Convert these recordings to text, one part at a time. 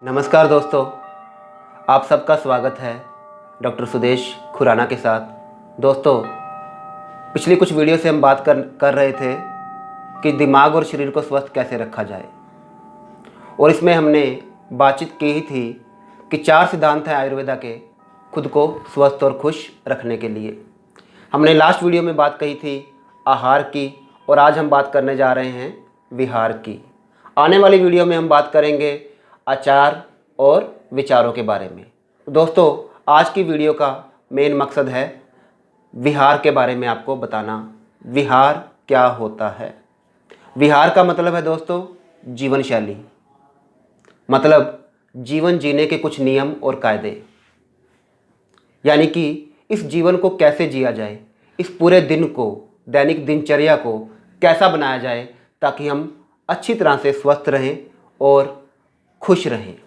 नमस्कार दोस्तों, आप सबका स्वागत है डॉक्टर सुदेश खुराना के साथ। दोस्तों, पिछली कुछ वीडियो से हम बात कर रहे थे कि दिमाग और शरीर को स्वस्थ कैसे रखा जाए, और इसमें हमने बातचीत की ही थी कि 4 सिद्धांत हैं आयुर्वेदा के खुद को स्वस्थ और खुश रखने के लिए। हमने लास्ट वीडियो में बात कही थी आहार की, और आज हम बात करने जा रहे हैं विहार की। आने वाली वीडियो में हम बात करेंगे आचार और विचारों के बारे में। दोस्तों, आज की वीडियो का मेन मकसद है विहार के बारे में आपको बताना। विहार क्या होता है? विहार का मतलब है दोस्तों जीवन शैली, मतलब जीवन जीने के कुछ नियम और कायदे, यानी कि इस जीवन को कैसे जिया जाए, इस पूरे दिन को, दैनिक दिनचर्या को कैसा बनाया जाए ताकि हम अच्छी तरह से स्वस्थ रहें और खुश रहें,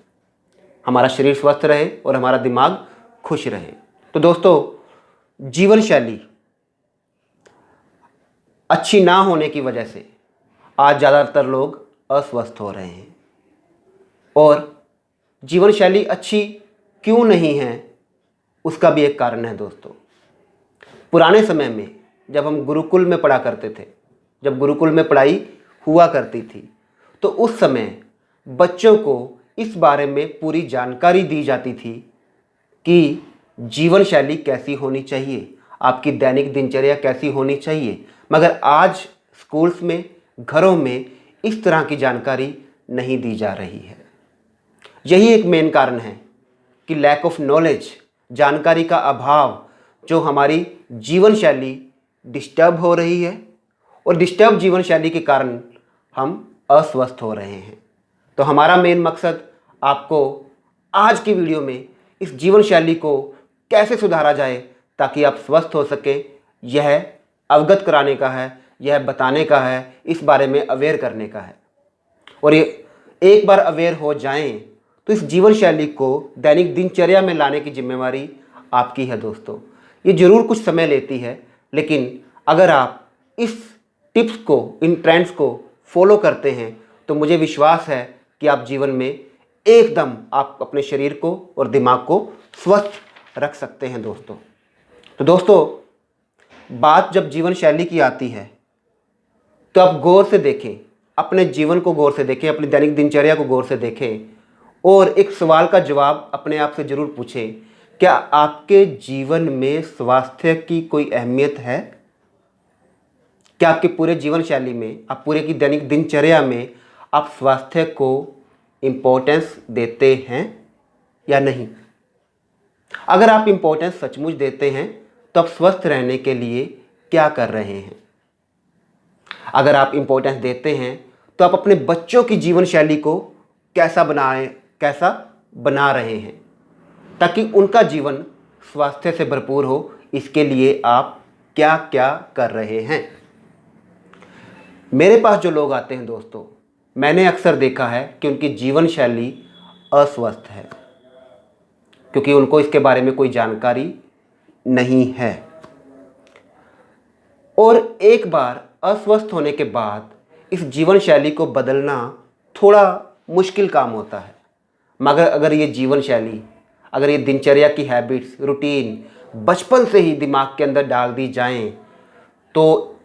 हमारा शरीर स्वस्थ रहे और हमारा दिमाग खुश रहे। तो दोस्तों, जीवन शैली अच्छी ना होने की वजह से आज ज़्यादातर लोग अस्वस्थ हो रहे हैं। और जीवन शैली अच्छी क्यों नहीं है, उसका भी एक कारण है दोस्तों। पुराने समय में जब हम गुरुकुल में पढ़ा करते थे, जब गुरुकुल में पढ़ाई हुआ करती थी, तो उस समय बच्चों को इस बारे में पूरी जानकारी दी जाती थी कि जीवन शैली कैसी होनी चाहिए, आपकी दैनिक दिनचर्या कैसी होनी चाहिए। मगर आज स्कूल्स में, घरों में इस तरह की जानकारी नहीं दी जा रही है। यही एक मेन कारण है कि लैक ऑफ नॉलेज, जानकारी का अभाव, जो हमारी जीवन शैली डिस्टर्ब हो रही है, और डिस्टर्ब जीवन शैली के कारण हम अस्वस्थ हो रहे हैं। तो हमारा मेन मकसद आपको आज की वीडियो में इस जीवन शैली को कैसे सुधारा जाए ताकि आप स्वस्थ हो सकें, यह अवगत कराने का है, यह बताने का है, इस बारे में अवेयर करने का है। और ये एक बार अवेयर हो जाएं तो इस जीवन शैली को दैनिक दिनचर्या में लाने की जिम्मेवारी आपकी है दोस्तों। ये ज़रूर कुछ समय लेती है, लेकिन अगर आप इस टिप्स को, इन ट्रेंड्स को फॉलो करते हैं तो मुझे विश्वास है कि आप जीवन में एकदम आप अपने शरीर को और दिमाग को स्वस्थ रख सकते हैं दोस्तों। तो दोस्तों, बात जब जीवन शैली की आती है तो आप गौर से देखें, अपने जीवन को गौर से देखें, अपनी दैनिक दिनचर्या को गौर से देखें, और एक सवाल का जवाब अपने आप से ज़रूर पूछें, क्या आपके जीवन में स्वास्थ्य की कोई अहमियत है? क्या आपके पूरे जीवन शैली में, आप पूरे की दैनिक दिनचर्या में आप स्वास्थ्य को इम्पोर्टेंस देते हैं या नहीं? अगर आप इम्पोर्टेंस सचमुच देते हैं तो आप स्वस्थ रहने के लिए क्या कर रहे हैं? अगर आप इम्पोर्टेंस देते हैं तो आप अपने बच्चों की जीवन शैली को कैसा बना रहे हैं ताकि उनका जीवन स्वास्थ्य से भरपूर हो? इसके लिए आप क्या क्या कर रहे हैं? मेरे पास जो लोग आते हैं दोस्तों, मैंने अक्सर देखा है कि उनकी जीवन शैली अस्वस्थ है, क्योंकि उनको इसके बारे में कोई जानकारी नहीं है। और एक बार अस्वस्थ होने के बाद इस जीवन शैली को बदलना थोड़ा मुश्किल काम होता है। मगर अगर ये जीवन शैली, अगर ये दिनचर्या की हैबिट्स, रूटीन बचपन से ही दिमाग के अंदर डाल दी जाएं, तो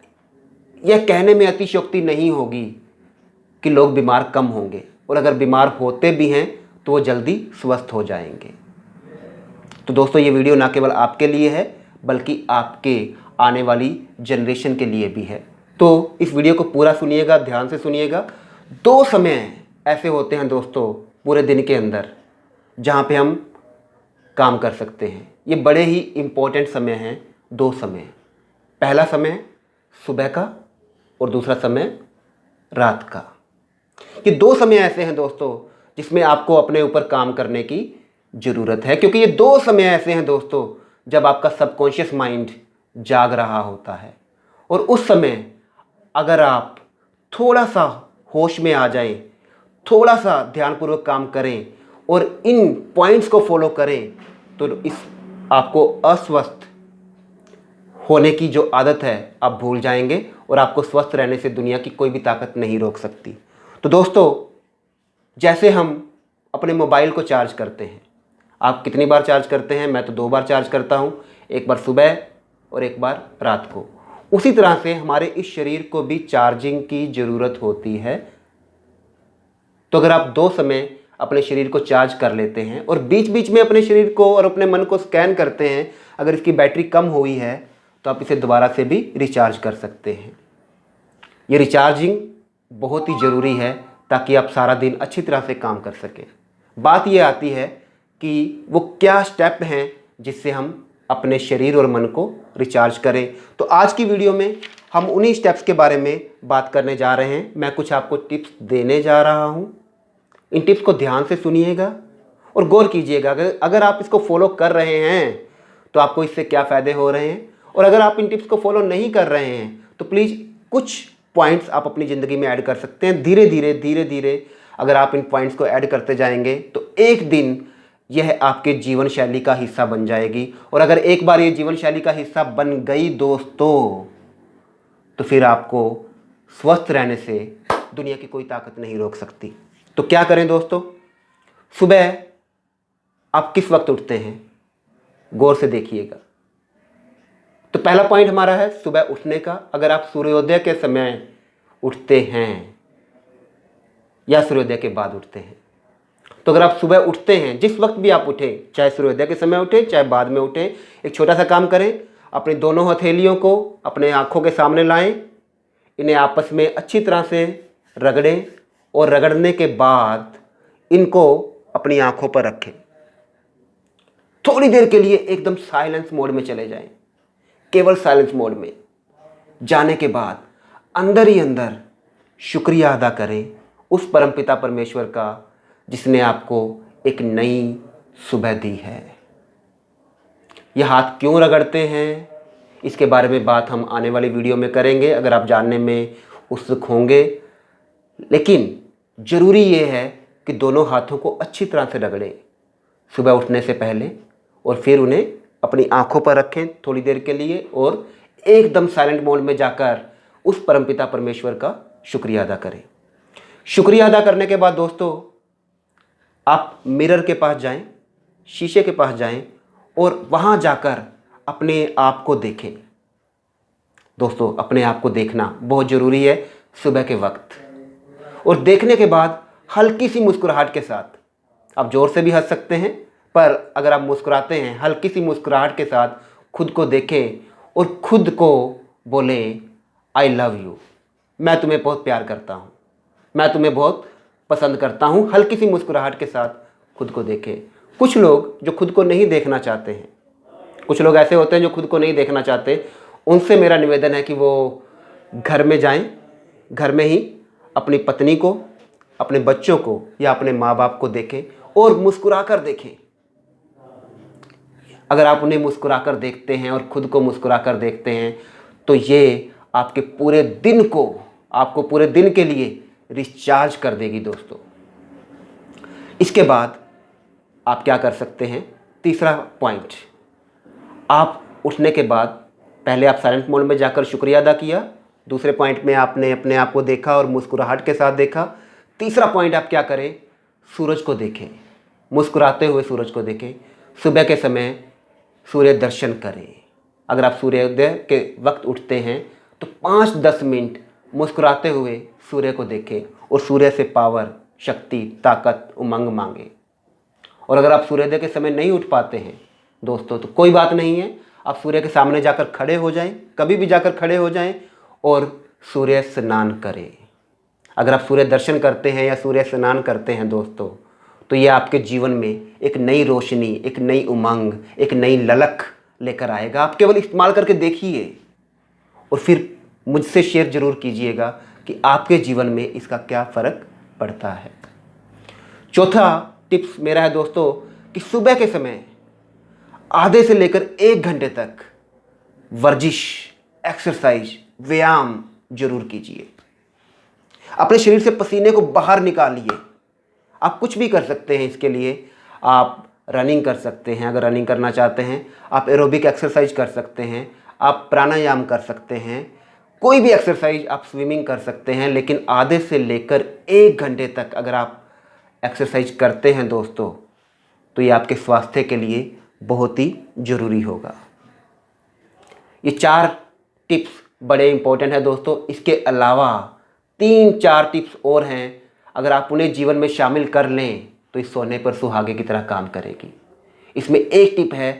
यह कहने में अतिशयोक्ति नहीं होगी कि लोग बीमार कम होंगे, और अगर बीमार होते भी हैं तो वो जल्दी स्वस्थ हो जाएंगे। तो दोस्तों, ये वीडियो ना केवल आपके लिए है बल्कि आपके आने वाली जनरेशन के लिए भी है। तो इस वीडियो को पूरा सुनिएगा, ध्यान से सुनिएगा। 2 समय ऐसे होते हैं दोस्तों पूरे दिन के अंदर जहाँ पे हम काम कर सकते हैं। ये बड़े ही इम्पोर्टेंट समय हैं, 2 समय। पहला समय सुबह का और दूसरा समय रात का। ये 2 समय ऐसे हैं दोस्तों जिसमें आपको अपने ऊपर काम करने की ज़रूरत है, क्योंकि ये 2 समय ऐसे हैं दोस्तों जब आपका सबकॉन्शियस माइंड जाग रहा होता है। और उस समय अगर आप थोड़ा सा होश में आ जाएं, थोड़ा सा ध्यानपूर्वक काम करें और इन पॉइंट्स को फॉलो करें, तो आपको अस्वस्थ होने की जो आदत है आप भूल जाएंगे, और आपको स्वस्थ रहने से दुनिया की कोई भी ताकत नहीं रोक सकती। तो दोस्तों, जैसे हम अपने मोबाइल को चार्ज करते हैं। आप कितनी बार चार्ज करते हैं? मैं तो 2 बार चार्ज करता हूँ, एक बार सुबह और एक बार रात को। उसी तरह से हमारे इस शरीर को भी चार्जिंग की ज़रूरत होती है। तो अगर आप 2 समय अपने शरीर को चार्ज कर लेते हैं और बीच बीच में अपने शरीर को और अपने मन को स्कैन करते हैं, अगर इसकी बैटरी कम हुई है तो आप इसे दोबारा से भी रिचार्ज कर सकते हैं। ये रिचार्जिंग बहुत ही ज़रूरी है ताकि आप सारा दिन अच्छी तरह से काम कर सकें। बात ये आती है कि वो क्या स्टेप हैं जिससे हम अपने शरीर और मन को रिचार्ज करें। तो आज की वीडियो में हम उन्हीं स्टेप्स के बारे में बात करने जा रहे हैं। मैं कुछ आपको टिप्स देने जा रहा हूँ। इन टिप्स को ध्यान से सुनिएगा और गौर कीजिएगा। अगर आप इसको फॉलो कर रहे हैं तो आपको इससे क्या फ़ायदे हो रहे हैं, और अगर आप इन टिप्स को फॉलो नहीं कर रहे हैं तो प्लीज़ कुछ पॉइंट्स आप अपनी ज़िंदगी में ऐड कर सकते हैं। धीरे धीरे अगर आप इन पॉइंट्स को ऐड करते जाएंगे तो एक दिन यह आपके जीवन शैली का हिस्सा बन जाएगी। और अगर एक बार ये जीवन शैली का हिस्सा बन गई दोस्तों, तो फिर आपको स्वस्थ रहने से दुनिया की कोई ताकत नहीं रोक सकती। तो क्या करें दोस्तों? सुबह आप किस वक्त उठते हैं, गौर से देखिएगा। तो पहला पॉइंट हमारा है सुबह उठने का। अगर आप सूर्योदय के समय उठते हैं या सूर्योदय के बाद उठते हैं, तो अगर आप सुबह उठते हैं, जिस वक्त भी आप उठें, चाहे सूर्योदय के समय उठें चाहे बाद में उठें, एक छोटा सा काम करें। अपनी दोनों हथेलियों को अपने आँखों के सामने लाएं, इन्हें आपस में अच्छी तरह से रगड़ें और रगड़ने के बाद इनको अपनी आँखों पर रखें। थोड़ी देर के लिए एकदम साइलेंस मोड में चले जाएं। केवल साइलेंस मोड में जाने के बाद अंदर ही अंदर शुक्रिया अदा करें उस परमपिता परमेश्वर का जिसने आपको एक नई सुबह दी है। यह हाथ क्यों रगड़ते हैं, इसके बारे में बात हम आने वाली वीडियो में करेंगे, अगर आप जानने में उत्सुक होंगे। लेकिन ज़रूरी ये है कि दोनों हाथों को अच्छी तरह से रगड़ें सुबह उठने से पहले, और फिर उन्हें अपनी आंखों पर रखें थोड़ी देर के लिए और एकदम साइलेंट मोड में जाकर उस परमपिता परमेश्वर का शुक्रिया अदा करें। शुक्रिया अदा करने के बाद दोस्तों आप मिरर के पास जाएं, शीशे के पास जाएं और वहां जाकर अपने आप को देखें। दोस्तों अपने आप को देखना बहुत ज़रूरी है सुबह के वक्त। और देखने के बाद हल्की सी मुस्कुराहट के साथ, आप ज़ोर से भी हंस सकते हैं, पर अगर आप मुस्कुराते हैं हल्की सी मुस्कुराहट के साथ खुद को देखें और खुद को बोलें आई लव यू, मैं तुम्हें बहुत प्यार करता हूँ, मैं तुम्हें बहुत पसंद करता हूँ। हल्की सी मुस्कुराहट के साथ खुद को देखें। कुछ लोग जो खुद को नहीं देखना चाहते हैं, कुछ लोग ऐसे होते हैं जो खुद को नहीं देखना चाहते, उनसे मेरा निवेदन है कि वो घर में जाएं, घर में ही अपनी पत्नी को, अपने बच्चों को या अपने माँ बाप को देखें और मुस्कुरा कर देखें। अगर आप उन्हें मुस्कुरा कर देखते हैं और खुद को मुस्कुरा कर देखते हैं तो ये आपके पूरे दिन को, आपको पूरे दिन के लिए रिचार्ज कर देगी दोस्तों। इसके बाद आप क्या कर सकते हैं? तीसरा पॉइंट, आप उठने के बाद पहले आप साइलेंट मोड में जाकर शुक्रिया अदा किया, दूसरे पॉइंट में आपने अपने आप को देखा और मुस्कुराहट के साथ देखा। तीसरा पॉइंट आप क्या करें? सूरज को देखें, मुस्कुराते हुए सूरज को देखें। सुबह के समय सूर्य दर्शन करें। अगर आप सूर्योदय के वक्त उठते हैं तो 5-10 मिनट मुस्कुराते हुए सूर्य को देखें और सूर्य से पावर, शक्ति, ताकत, उमंग मांगें। और अगर आप सूर्योदय के समय नहीं उठ पाते हैं दोस्तों तो कोई बात नहीं है, आप सूर्य के सामने जाकर खड़े हो जाएं, कभी भी जाकर खड़े हो जाएं और सूर्य स्नान करें। अगर आप सूर्य दर्शन करते हैं या सूर्य स्नान करते हैं दोस्तों, तो ये आपके जीवन में एक नई रोशनी, एक नई उमंग, एक नई ललक लेकर आएगा। आप केवल इस्तेमाल करके देखिए और फिर मुझसे शेयर जरूर कीजिएगा कि आपके जीवन में इसका क्या फ़र्क पड़ता है। चौथा टिप्स मेरा है दोस्तों कि सुबह के समय आधे से लेकर 1 घंटे तक वर्जिश, एक्सरसाइज, व्यायाम जरूर कीजिए। अपने शरीर से पसीने को बाहर निकालिए। आप कुछ भी कर सकते हैं इसके लिए। आप रनिंग कर सकते हैं, अगर रनिंग करना चाहते हैं। आप एरोबिक एक्सरसाइज कर सकते हैं, आप प्राणायाम कर सकते हैं, कोई भी एक्सरसाइज, आप स्विमिंग कर सकते हैं। लेकिन आधे से लेकर 1 घंटे तक अगर आप एक्सरसाइज करते हैं दोस्तों, तो ये आपके स्वास्थ्य के लिए बहुत ही ज़रूरी होगा। ये 4 टिप्स बड़े इंपॉर्टेंट हैं दोस्तों। इसके अलावा 3-4 टिप्स और हैं, अगर आप उन्हें जीवन में शामिल कर लें तो इस सोने पर सुहागे की तरह काम करेगी। इसमें एक टिप है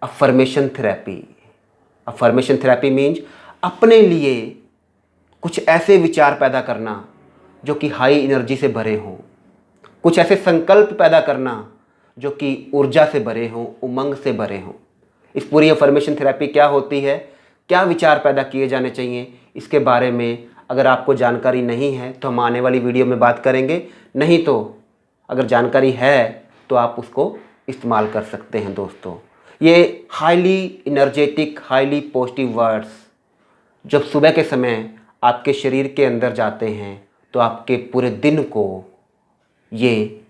affirmation therapy. Affirmation therapy means अपने लिए कुछ ऐसे विचार पैदा करना जो कि हाई एनर्जी से भरे हों, कुछ ऐसे संकल्प पैदा करना जो कि ऊर्जा से भरे हों, उमंग से भरे हों। इस पूरी अफर्मेशन थेरेपी क्या होती है, क्या विचार पैदा किए जाने चाहिए, इसके बारे में अगर आपको जानकारी नहीं है तो हम आने वाली वीडियो में बात करेंगे। नहीं तो अगर जानकारी है तो आप उसको इस्तेमाल कर सकते हैं दोस्तों। ये highly energetic, highly positive words जब सुबह के समय आपके शरीर के अंदर जाते हैं तो आपके पूरे दिन को ये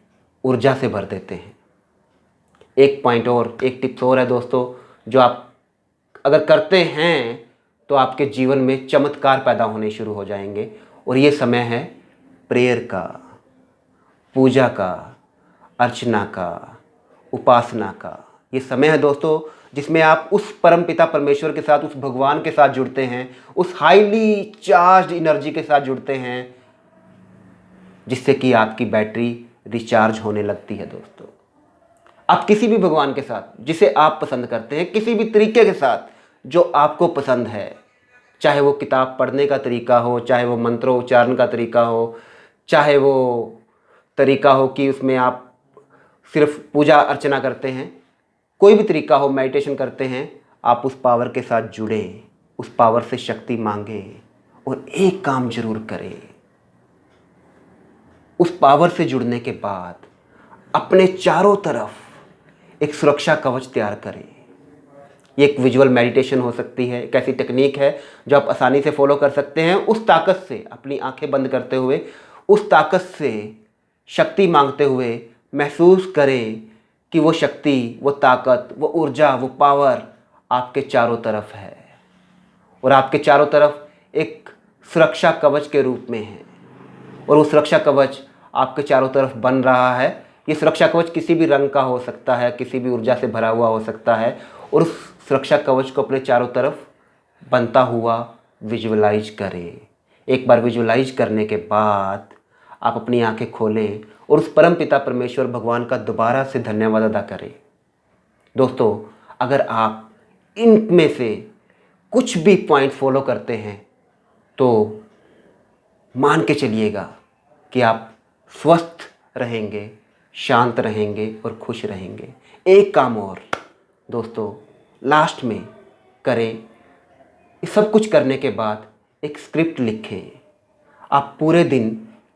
ऊर्जा से भर देते हैं। एक पॉइंट और, एक टिप्स और है दोस्तों, जो आप अगर करते हैं तो आपके जीवन में चमत्कार पैदा होने शुरू हो जाएंगे। और ये समय है प्रेयर का, पूजा का, अर्चना का, उपासना का। ये समय है दोस्तों जिसमें आप उस परम पिता परमेश्वर के साथ, उस भगवान के साथ जुड़ते हैं, उस हाईली चार्ज एनर्जी के साथ जुड़ते हैं, जिससे कि आपकी बैटरी रिचार्ज होने लगती है दोस्तों। आप किसी भी भगवान के साथ जिसे आप पसंद करते हैं, किसी भी तरीके के साथ जो आपको पसंद है, चाहे वो किताब पढ़ने का तरीका हो, चाहे वो मंत्रोच्चारण का तरीका हो, चाहे वो तरीका हो कि उसमें आप सिर्फ पूजा अर्चना करते हैं, कोई भी तरीका हो, मेडिटेशन करते हैं, आप उस पावर के साथ जुड़ें, उस पावर से शक्ति मांगें और एक काम जरूर करें। उस पावर से जुड़ने के बाद अपने चारों तरफ एक सुरक्षा कवच तैयार करें। ये एक विजुअल मेडिटेशन हो सकती है, एक ऐसी टेक्निक है जो आप आसानी से फॉलो कर सकते हैं। उस ताकत से, अपनी आंखें बंद करते हुए उस ताकत से शक्ति मांगते हुए महसूस करें कि वो शक्ति, वो ताकत, वो ऊर्जा, वो पावर आपके चारों तरफ है और आपके चारों तरफ एक सुरक्षा कवच के रूप में है। और वो सुरक्षा कवच आपके चारों तरफ बन रहा है। ये सुरक्षा कवच किसी भी रंग का हो सकता है, किसी भी ऊर्जा से भरा हुआ हो सकता है। और उस सुरक्षा कवच को अपने चारों तरफ बनता हुआ विजुअलाइज करें। एक बार विजुअलाइज करने के बाद आप अपनी आंखें खोलें और उस परम पिता परमेश्वर भगवान का दोबारा से धन्यवाद अदा करें। दोस्तों, अगर आप इनमें से कुछ भी पॉइंट फॉलो करते हैं तो मान के चलिएगा कि आप स्वस्थ रहेंगे, शांत रहेंगे और खुश रहेंगे। एक काम और दोस्तों लास्ट में करें, ये सब कुछ करने के बाद एक स्क्रिप्ट लिखें। आप पूरे दिन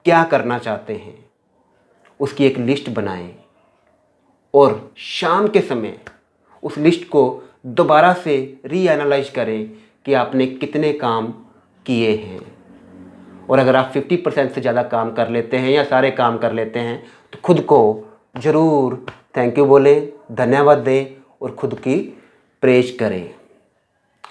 क्या करना चाहते हैं उसकी एक लिस्ट बनाएं और शाम के समय उस लिस्ट को दोबारा से रीएनालाइज करें कि आपने कितने काम किए हैं। और अगर आप 50% से ज़्यादा काम कर लेते हैं या सारे काम कर लेते हैं तो खुद को ज़रूर थैंक यू बोलें, धन्यवाद दें और खुद की प्रेज करें।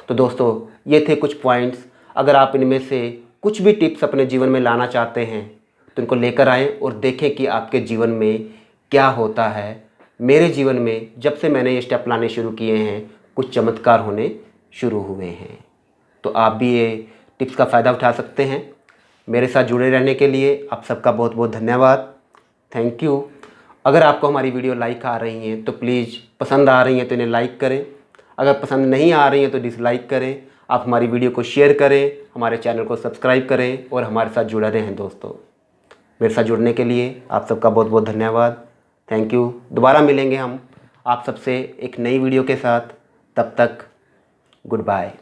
तो दोस्तों, ये थे कुछ पॉइंट्स। अगर आप इनमें से कुछ भी टिप्स अपने जीवन में लाना चाहते हैं तो इनको लेकर आएँ और देखें कि आपके जीवन में क्या होता है। मेरे जीवन में जब से मैंने ये स्टेप लाने शुरू किए हैं कुछ चमत्कार होने शुरू हुए हैं। तो आप भी ये टिप्स का फ़ायदा उठा सकते हैं। मेरे साथ जुड़े रहने के लिए आप सबका बहुत बहुत धन्यवाद, थैंक यू। अगर आपको हमारी वीडियो लाइक आ रही हैं तो प्लीज़, पसंद आ रही हैं तो इन्हें लाइक करें। अगर पसंद नहीं आ रही हैं तो डिसलाइक करें। आप हमारी वीडियो को शेयर करें, हमारे चैनल को सब्सक्राइब करें और हमारे साथ जुड़े रहें दोस्तों। मेरे साथ जुड़ने के लिए आप सबका बहुत बहुत धन्यवाद, थैंक यू। दोबारा मिलेंगे हम आप सबसे एक नई वीडियो के साथ। तब तक गुड बाय।